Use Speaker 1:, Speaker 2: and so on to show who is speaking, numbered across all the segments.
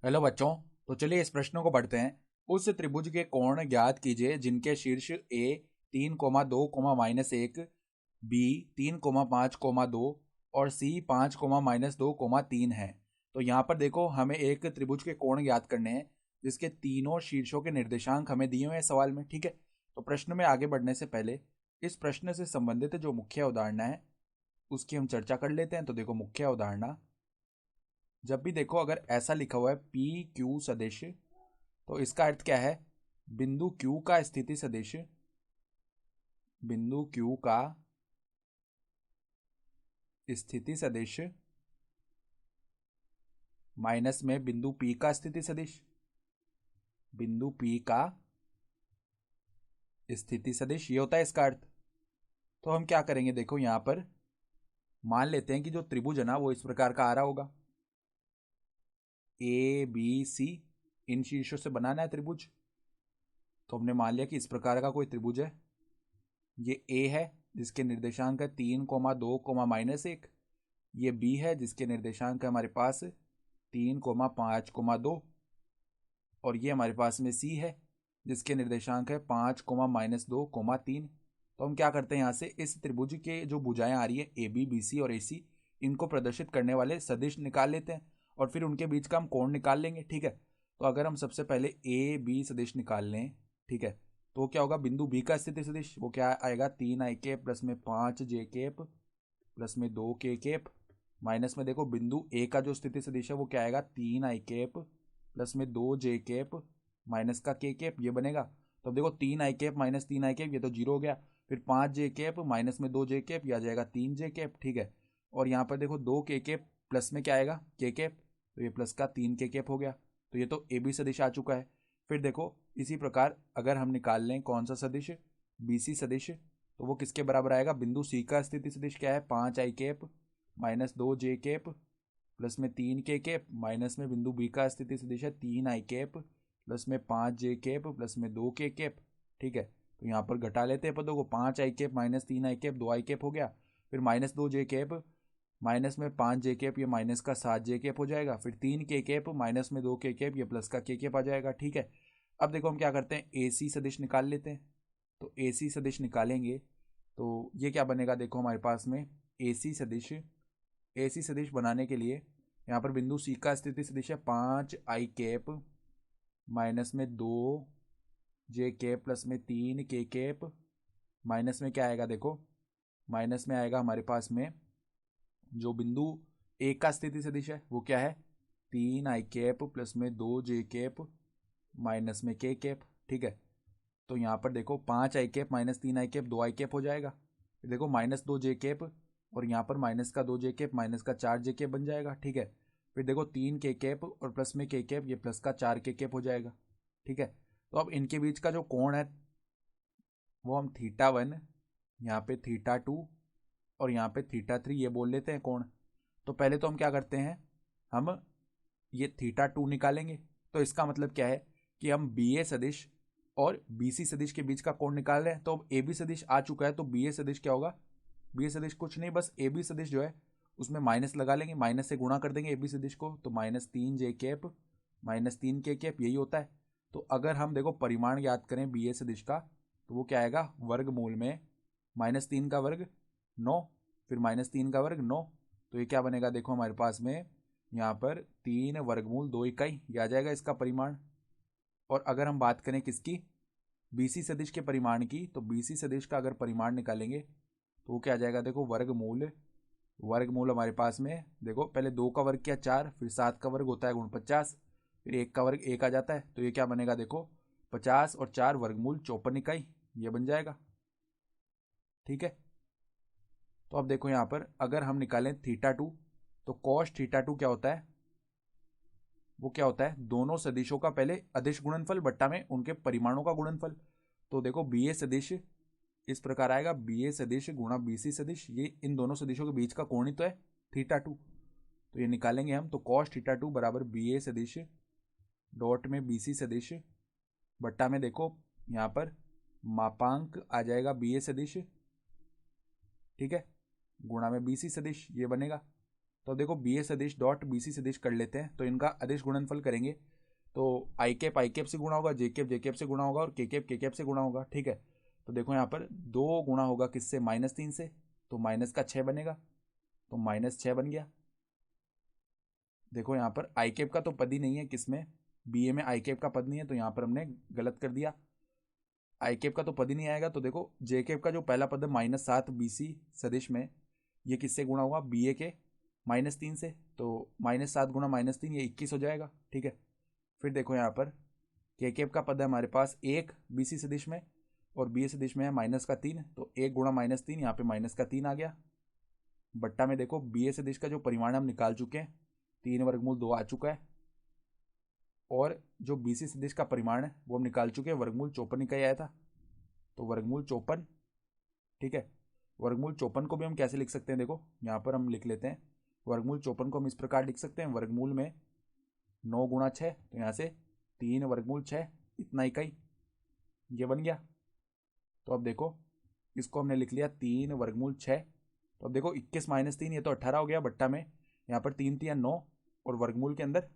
Speaker 1: Hello बच्चों। तो चलिए इस प्रश्न को पढ़ते हैं। उस त्रिभुज के कोण ज्ञात कीजिए जिनके शीर्ष ए 3,2, -1, बी 3,5, 2 और सी 5, -2, 3 है। तो यहाँ पर देखो हमें एक त्रिभुज के कोण ज्ञात करने हैं जिसके तीनों शीर्षों के निर्देशांक हमें दिए हुए हैं सवाल में। ठीक है, तो प्रश्न में आगे बढ़ने से पहले इस प्रश्न से संबंधित जो मुख्य अवधारणा है उसकी हम चर्चा कर लेते हैं। तो देखो मुख्य अवधारणा, जब भी देखो अगर ऐसा लिखा हुआ है पी क्यू सदिश, तो इसका अर्थ क्या है? बिंदु क्यू का स्थिति सदिश, बिंदु क्यू का स्थिति सदिश माइनस में बिंदु पी का स्थिति सदिश, बिंदु पी का स्थिति सदिश, ये होता है इसका अर्थ। तो हम क्या करेंगे, देखो यहां पर मान लेते हैं कि जो त्रिभुज है ना वो इस प्रकार का आ रहा होगा, ए बी सी, इन शीर्षों से बनाना है त्रिभुज। तो हमने मान लिया कि इस प्रकार का कोई त्रिभुज है, ये ए है जिसके निर्देशांक है 3,2, -1, ये बी है जिसके निर्देशांक है हमारे पास 3,5, 2 और ये हमारे पास में सी है जिसके निर्देशांक है 5, -2, 3। तो हम क्या करते हैं, यहाँ से इस त्रिभुज के जो भुजाएं आ रही है ए बी बी सी और ए सी, इनको प्रदर्शित करने वाले सदिश निकाल लेते हैं और फिर उनके बीच का हम कोण निकाल लेंगे। ठीक है, तो अगर हम सबसे पहले ए बी सदिश निकाल लें, ठीक है, तो क्या होगा, बिंदु बी का स्थिति सदिश वो क्या आएगा, 3i कैप प्लस में 5j कैप प्लस में 2k कैप, माइनस में देखो बिंदु ए का जो स्थिति सदिश है वो क्या आएगा, 3i कैप प्लस में 2j कैप माइनस का k कैप, ये बनेगा। तो अब देखो 3i cap minus 3i cap, ये तो जीरो हो गया। फिर 5j कैप माइनस में 2j कैप, ये आ जाएगा 3j कैप। ठीक है, और यहाँ पर देखो 2k कैप प्लस में क्या आएगा, k कैप, तो ये प्लस का 3k कैप हो गया। तो ये तो ए बी सदिश आ चुका है। फिर देखो इसी प्रकार अगर हम निकाल लें कौन सा सदिश, बी सी सदिश, तो वो किसके बराबर आएगा, बिंदु सी का स्थिति सदिश क्या है, 5i cap minus 2j cap plus में 3k कैप माइनस में बिंदु बी का स्थिति सदिश है 3i कैप प्लस में 5j कैप प्लस में 2k कैप। ठीक है, तो यहाँ पर घटा लेते हैं पदों को, 5i cap minus 3i cap 2i cap हो गया, फिर माइनस 2j कैप माइनस में 5j कैप, ये माइनस का 7j कैप हो जाएगा, फिर 3k कैप माइनस में 2k कैप, ये प्लस का k कैप आ जाएगा। ठीक है, अब देखो हम क्या करते हैं, ए सी सदिश निकाल लेते हैं। तो ए सी सदिश निकालेंगे तो ये क्या बनेगा, देखो हमारे पास में ए सी सदिश, ए सी सदिश बनाने के लिए यहाँ पर बिंदु सी का स्थिति सदिश है 5i कैप माइनस में 2j कैप प्लस में 3k कैप, माइनस में क्या आएगा, देखो माइनस में आएगा हमारे पास में जो बिंदु ए का स्थिति सदिश है वो क्या है, 3i कैप प्लस में 2j कैप माइनस में k कैप। ठीक है, तो यहाँ पर देखो 5i cap minus 3i cap 2i cap हो जाएगा, फिर देखो माइनस 2j कैप और यहाँ पर माइनस का 2j कैप माइनस का 4j कैप बन जाएगा। ठीक है, फिर देखो 3k कैप और प्लस में k कैप, ये प्लस का 4k कैप हो जाएगा। ठीक है, तो अब इनके बीच का जो कोण है वो हम θ1, यहाँ पे θ2 और यहाँ पे θ3 ये बोल लेते हैं कोण। तो पहले तो हम क्या करते हैं, हम ये θ2 निकालेंगे। तो इसका मतलब क्या है कि हम बी ए सदिश और बी सी सदिश के बीच का कोण निकाल रहे हैं। तो अब ए बी सदिश आ चुका है, तो बी ए सदिश क्या होगा, बी ए सदिश कुछ नहीं, बस ए बी सदिश जो है उसमें माइनस लगा लेंगे, माइनस से गुणा कर देंगे ए बी सदिश को, तो minus 3j cap minus 3k cap, यही होता है। तो अगर हम देखो परिमाण याद करें बी ए सदिश का, तो वो क्या आएगा, वर्गमूल में -3 का वर्ग 9, फिर -3 का वर्ग 9, तो ये क्या बनेगा, देखो हमारे पास में यहाँ पर 3 वर्गमूल 2 इकाई, ये आ जाएगा इसका परिमाण। और अगर हम बात करें किसकी, बीसी सदिश के परिमाण की, तो बीसी सदिश का अगर परिमाण निकालेंगे तो वो क्या आ जाएगा, देखो वर्गमूल, वर्गमूल हमारे पास में देखो पहले 2 का वर्ग किया 4, फिर 7 का वर्ग होता है गुण 50, फिर 1 का वर्ग 1 आ जाता है, तो ये क्या बनेगा, देखो 50 और 4 वर्गमूल 54 इकाई, ये बन जाएगा। ठीक है, तो अब देखो यहाँ पर अगर हम निकालें θ2, तो cos θ2 क्या होता है, वो क्या होता है, दोनों सदिशों का पहले अदिश गुणनफल बट्टा में उनके परिमाणों का गुणनफल। तो देखो बी ए सदिश इस प्रकार आएगा, बी ए सदिश गुणा बी सी सदिश, ये इन दोनों सदिशों के बीच का कोण ही तो है θ2, तो ये निकालेंगे हम, तो cos θ2 बराबर बी ए सदिश डॉट में बी सी सदिश बट्टा में देखो यहाँ पर मापांक आ जाएगा बी ए सदिश, ठीक है, गुणा में बी सी सदिश, ये बनेगा। तो अब देखो बी ए सदिश डॉट बी सी सदिश कर लेते हैं, तो इनका अदिश गुणनफल करेंगे तो आई कैप से गुणा होगा, जे कैप से गुणा होगा और के कैप से गुणा होगा। ठीक है, तो देखो यहाँ पर 2 गुणा होगा किससे, -3 से, तो माइनस का 6 बनेगा, तो -6 बन गया। देखो यहाँ पर आई कैप का तो पद ही नहीं है, किसमें, बी ए में आई कैप का पद नहीं है, तो यहाँ पर हमने गलत कर दिया, आई कैप का तो पद ही नहीं आएगा। तो देखो जे कैप का जो पहला पद है -7 बी सी सदिश में, ये किससे गुणा हुआ, बी ए के -3 से, तो -7 गुणा -3 ये 21 हो जाएगा। ठीक है, फिर देखो यहाँ पर के कैप का पद है हमारे पास 1 बी सी सदिश में और बी ए सदिश में है -3, तो 1 गुणा -3, यहाँ पे -3 आ गया। बट्टा में देखो बी ए सदिश का जो परिमाण हम निकाल चुके हैं 3 वर्गमूल 2 आ चुका है, और जो बी सी सदिश का परिमाण है वो हम निकाल चुके हैं, वर्गमूल 54 निकल आया था, तो वर्गमूल 54। ठीक है, वर्गमूल 54 को भी हम कैसे लिख सकते हैं, देखो यहाँ पर हम लिख लेते हैं, वर्गमूल 54 को हम इस प्रकार लिख सकते हैं, वर्गमूल में 9 गुणा 6, तो यहाँ से 3 वर्गमूल 6, इतना इकाई, ये बन गया। तो अब देखो इसको हमने लिख लिया 3 वर्गमूल 6, तो अब देखो 21 -3 ये तो 18 हो गया, बट्टा में यहाँ पर 3 3 9 और वर्गमूल के अंदर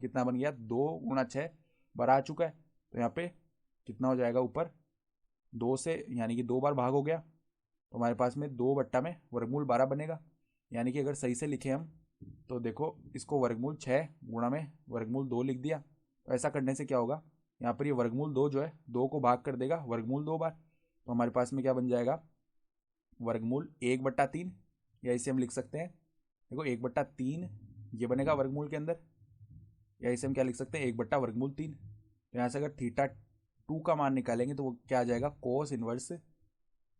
Speaker 1: कितना बन गया, 2 गुणा 6 12 आ चुका है, तो यहाँ पे कितना हो जाएगा, ऊपर 2 से यानी कि 2 बार भाग हो गया, तो हमारे पास में 2 बट्टा में वर्गमूल 12 बनेगा। यानी कि अगर सही से लिखें हम तो देखो इसको वर्गमूल 6 गुणा में वर्गमूल 2 लिख दिया, तो ऐसा करने से क्या होगा, यहाँ पर ये वर्गमूल 2 जो है 2 को भाग कर देगा वर्गमूल 2 बार, तो हमारे पास में क्या बन जाएगा, वर्गमूल 1/3, या इसे हम लिख सकते हैं, देखो 1/3 ये बनेगा वर्गमूल के अंदर, या इसे हम क्या लिख सकते हैं, 1/√3। तो यहाँ से अगर θ2 का मान निकालेंगे तो वो क्या आ जाएगा, कोस इनवर्स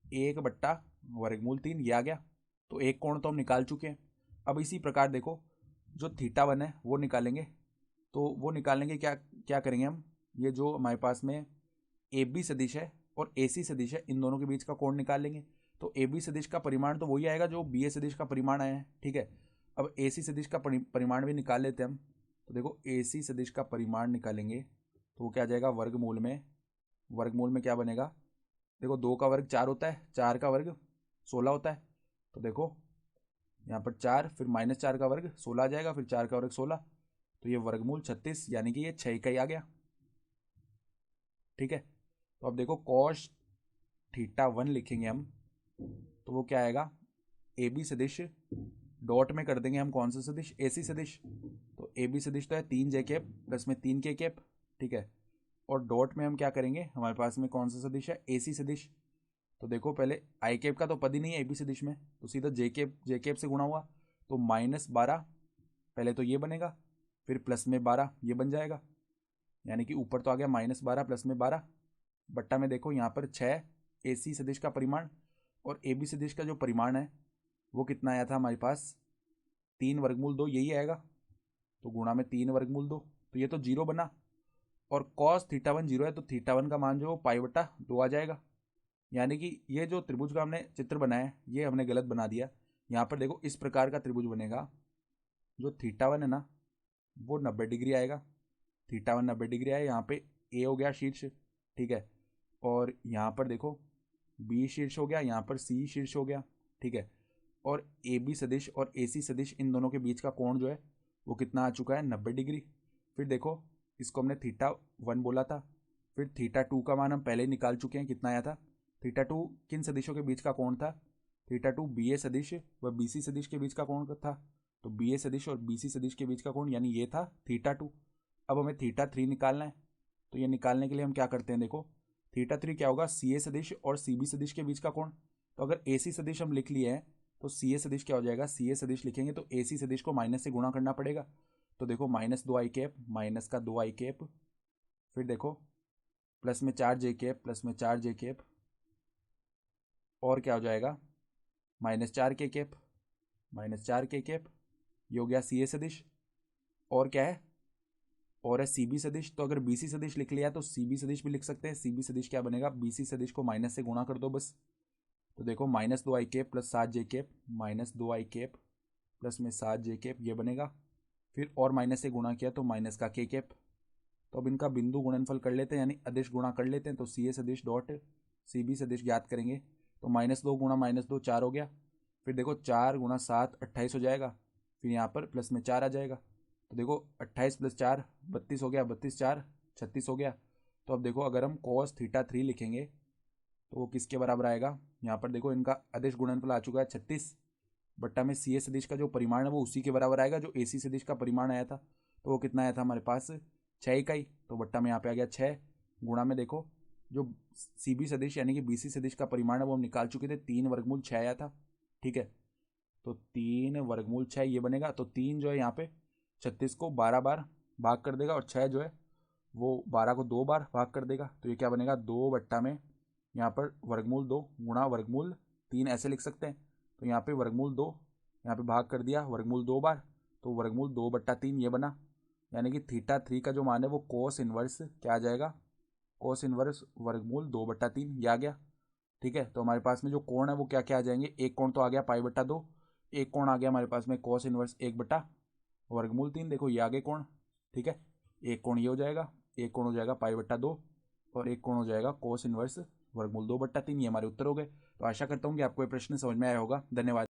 Speaker 1: 1/√3, ये आ गया। तो एक कोण तो हम निकाल चुके हैं। अब इसी प्रकार देखो जो θ1 है वो निकालेंगे, तो वो निकालने के क्या क्या करेंगे हम, ये जो हमारे पास में ए बी सदिश है और ए सी सदिश है, इन दोनों के बीच का कोण निकाल लेंगे। तो ए बी सदिश का परिमाण तो वही आएगा जो बी ए सदिश का परिमाण आया है। ठीक है, अब ए सी सदिश का परिमाण भी निकाल लेते हैं हम, तो देखो ए सी सदिश का परिमाण निकालेंगे तो वो क्या आ जाएगा, वर्गमूल में क्या बनेगा, देखो 2 का वर्ग 4 होता है, 4 का वर्ग 16 होता है, तो देखो यहाँ पर 4 फिर -4 का वर्ग 16 आ जाएगा, फिर 4 का वर्ग 16, तो ये वर्गमूल 36 यानी कि ये 6 इकाई आ गया। ठीक है, तो अब देखो cos θ1 लिखेंगे हम, तो वो क्या आएगा, ए बी सदिश डॉट में कर देंगे हम कौन सा सदिश, ए सी सदिश, तो ए बी सदिश तो है 3 जे कैप प्लस में 3 के कैप। ठीक है, और डॉट में हम क्या करेंगे, हमारे पास में कौन सा सदिश है, ए सी सदिश, तो देखो पहले आई कैप का तो पद ही नहीं है ए बी सदिश में, तो सीधा जे कैप से गुणा हुआ, तो -12 पहले तो ये बनेगा, फिर प्लस में 12 ये बन जाएगा, यानी कि ऊपर तो आ गया -12 प्लस में 12, बट्टा में देखो यहाँ पर 6 ए सी सदिश का परिमाण और ए बी सदिश का जो परिमाण है वो कितना आया था हमारे पास, 3 वर्गमूल 2 यही आएगा, तो गुणा में 3 वर्गमूल 2, तो ये तो 0 बना, और cos θ1 0 है तो θ1 का मान जो π/2 आ जाएगा। यानी कि ये जो त्रिभुज का हमने चित्र बनाया है ये हमने गलत बना दिया। यहाँ पर देखो इस प्रकार का त्रिभुज बनेगा, जो θ1 है ना वो 90 डिग्री आएगा, θ1 90 डिग्री आया, यहाँ पे ए हो गया शीर्ष, ठीक है, और यहाँ पर देखो बी शीर्ष हो गया, यहाँ पर सी शीर्ष हो गया। ठीक है, और ए बी सदिश और ए सी सदिश इन दोनों के बीच का कोण जो है वो कितना आ चुका है, 90 डिग्री। फिर देखो इसको हमने θ1 बोला था, फिर θ2 का मान हम पहले ही निकाल चुके हैं, कितना आया था, θ2 किन सदिशों के बीच का कोण था, θ2 बी ए सदिश व बी सी सदिश के बीच का कोण था, तो बी ए सदिश और बी सी सदिश के बीच का कोण यानी ये था θ2। अब हमें θ3 निकालना है, तो ये निकालने के लिए हम क्या करते हैं, देखो θ3 क्या होगा, सी ए सदिश और सी बी सदिश के बीच का कोण, तो अगर ए सी सदिश हम लिख लिए हैं तो सी ए सदिश क्या हो जाएगा, सी ए सदिश लिखेंगे तो ए सी सदिश को माइनस से गुणा करना पड़ेगा, तो देखो -2 आई कैप माइनस का 2 आई कैप, फिर देखो प्लस में 4 जे कैप प्लस में 4 जे कैप, और क्या हो जाएगा -4 के कैप -4 के कैप, ये हो गया सी ए सदिश, और क्या है, और है सी बी सदिश, तो अगर बी सी सदिश लिख लिया तो सी बी सदिश भी लिख सकते हैं, सी बी सदिश क्या बनेगा, बी सी सदिश को माइनस से गुणा कर दो बस, तो देखो -2 आई कैप प्लस 7 जे कैप -2 आई कैप प्लस में 7 जे कैप ये बनेगा, फिर और माइनस से गुणा किया तो माइनस का के कैप। तो अब इनका बिंदु गुणनफल कर लेते हैं, यानी अदिश गुणा कर लेते हैं, तो सी ए सदिश डॉट सी बी सदिश ज्ञात करेंगे, तो -2 गुणा -2 4 हो गया, फिर देखो 4 गुणा 7 28 हो जाएगा, फिर यहाँ पर प्लस में 4 आ जाएगा। तो देखो 28 + 4 32 हो गया, 32 4 36 हो गया। तो अब देखो अगर हम cos θ3 लिखेंगे तो वो किसके बराबर आएगा, यहाँ पर देखो इनका अदिश गुणनफल आ चुका है 36 बट्टा में सी ए सदिश का जो परिमाण है वो उसी के बराबर आएगा जो ए सी सदिश का परिमाण आया था। तो वो कितना आया था हमारे पास 6 इकाई। तो बट्टा में यहाँ पे आ गया 6 गुणा में देखो जो सी बी सदिश यानी कि बी सी सदिश का परिमाण है वो हम निकाल चुके थे, 3 वर्गमूल 6 आया था। ठीक है, तो 3 वर्गमूल 6 ये बनेगा। तो 3 जो है यहाँ पे 36 को 12 बार भाग कर देगा और 6 जो है वो 12 को 2 बार भाग कर देगा। तो ये क्या बनेगा 2 बट्टा में यहाँ पर वर्गमूल 2 गुणा वर्गमूल 3 ऐसे लिख सकते हैं। तो यहाँ पे वर्गमूल 2 यहाँ पे भाग कर दिया वर्गमूल 2 बार, तो वर्गमूल 2 बट्टा 3 ये बना। यानी कि θ3 का जो मान है वो कोस इनवर्स क्या आ जाएगा, कोस इनवर्स वर्गमूल 2 बट्टा 3 ये आ गया। ठीक है, तो हमारे पास में जो कोण है वो क्या क्या आ जाएंगे, एक कोण तो आ गया पाई बट्टा 2, एक कोण आ गया हमारे पास में कोस इनवर्स 1 बट्टा वर्गमूल 3, देखो ये आगे कोण। ठीक है, एक कोण ये हो जाएगा, एक कोण हो जाएगा पाई बट्टा 2 और एक कोण हो जाएगा कोस इनवर्स वर्गमूल 2 बट्टा 3। ये हमारे उत्तर हो गए। तो आशा करता हूँ कि आपको ये प्रश्न समझ में आया होगा। धन्यवाद।